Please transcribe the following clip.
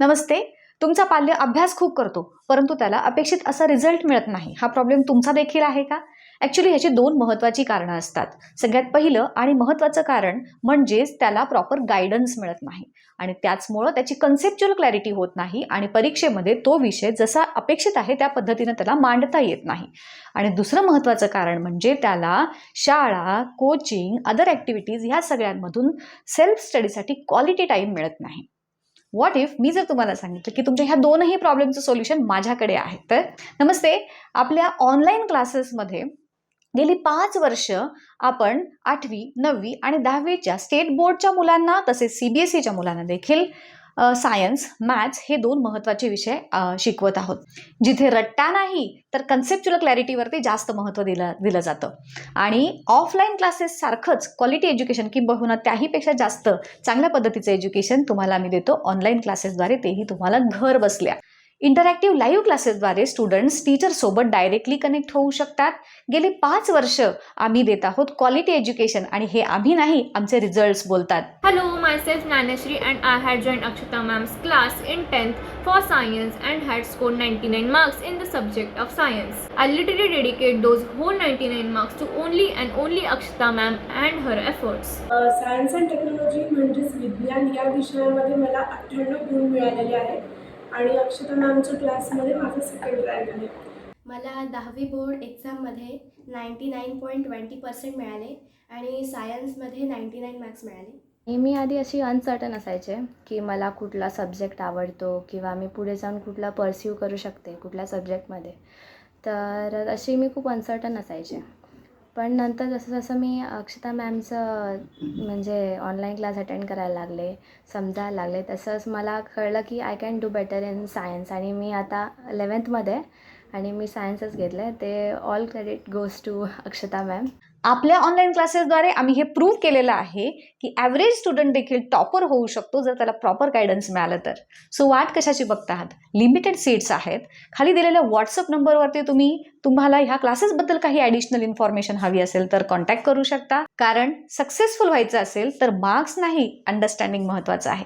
नमस्ते. तुमचा पाल्य अभ्यास खूप करतो, परंतु त्याला अपेक्षित असा रिझल्ट मिळत नाही. हा प्रॉब्लेम तुमचा देखील आहे का? ॲक्च्युअली ह्याची दोन महत्त्वाची कारणं असतात. सगळ्यात पहिलं आणि महत्त्वाचं कारण म्हणजेच त्याला प्रॉपर गाईडन्स मिळत नाही आणि त्याचमुळं त्याची कन्सेप्च्युअल क्लॅरिटी होत नाही आणि परीक्षेमध्ये तो विषय जसा अपेक्षित आहे त्या पद्धतीनं त्याला मांडता येत नाही. आणि दुसरं महत्त्वाचं कारण म्हणजे त्याला शाळा, कोचिंग, अदर ॲक्टिव्हिटीज ह्या सगळ्यांमधून सेल्फ स्टडीसाठी क्वालिटी टाईम मिळत नाही. व्हॉट इफ मी जर तुम्हाला सांगितलं की तुमच्या ह्या दोनही प्रॉब्लेमचं सोल्युशन माझ्याकडे आहे. तर नमस्ते. आपल्या ऑनलाईन क्लासेसमध्ये गेली 5 वर्ष आपण 8वी 9वी आणि 10वीच्या स्टेट बोर्डच्या मुलांना तसेच CBSEच्या मुलांना देखील सायन्स, मॅथ्स हे दोन महत्त्वाचे विषय शिकवत आहोत. जिथे रट्टा नाही तर कन्सेप्च्युअल क्लॅरिटीवरती जास्त महत्त्व दिलं जातं आणि ऑफलाईन क्लासेस सारखंच क्वालिटी एज्युकेशन किंबहुना त्याहीपेक्षा जास्त चांगल्या पद्धतीचं एज्युकेशन तुम्हाला आम्ही देतो ऑनलाईन क्लासेसद्वारे, तेही तुम्हाला घर बसल्या. इंटरॅक्टिव्ह लाईव्ह क्लासेसद्वारे स्टुडंट्स टीचरसोबत डायरेक्टली कनेक्ट होऊ शकतात. गेली 5 वर्ष आम्ही देत आहोत क्वालिटी एज्युकेशन आणि हे आम्ही नाही, आमचे रिझल्ट्स बोलतात. Hello, myself Nanashri and I had joined Akshita ma'am's class in 10th for science and had scored 99 marks in the subject of science. I literally dedicate those whole 99 marks to only and only Akshita ma'am and her efforts. Science and technology म्हणजेच विज्ञान या विषयामध्ये मला 98 गुण मिळालेले आहेत आणि अक्षता मॅमच्या क्लासमध्ये माझा सेकंड रँक आहे. मला 10वी बोर्ड एक्झाममध्ये 99.20% मिळाले आणि सायन्समध्ये 99 मार्क्स मिळाले. मी आधी अशी अनसर्टन असायचे की मला कुठला सब्जेक्ट आवडतो किंवा मी पुढे जाऊन कुठला परस्यू करू शकते कुठल्या सब्जेक्टमध्ये. तर अशी मी खूप अनसर्टन असायचे. पण नंतर जसं जसं मी अक्षता मॅमचं म्हणजे ऑनलाईन क्लास अटेंड करायला लागले, समजायला लागले, तसंच मला कळलं की I can do better in science. आणि मी आता 11thमध्ये आणि मी सायन्सच घेतलं आहे. ते all credit goes to Akshata ma'am. आपल्या ऑनलाईन क्लासेसद्वारे आम्ही हे प्रूव्ह केलेलं आहे की ॲव्हरेज स्टुडंट देखील टॉपर होऊ शकतो जर त्याला प्रॉपर गायडन्स मिळालं तर. सो वाट कशाची बघता आहात? लिमिटेड सीट्स आहेत. खाली दिलेल्या व्हॉट्सअप नंबरवरती तुम्हाला ह्या क्लासेसबद्दल काही ॲडिशनल इन्फॉर्मेशन हवी असेल तर कॉन्टॅक्ट करू शकता. कारण सक्सेसफुल व्हायचं असेल तर मार्क्स नाही, अंडरस्टँडिंग महत्त्वाचं आहे.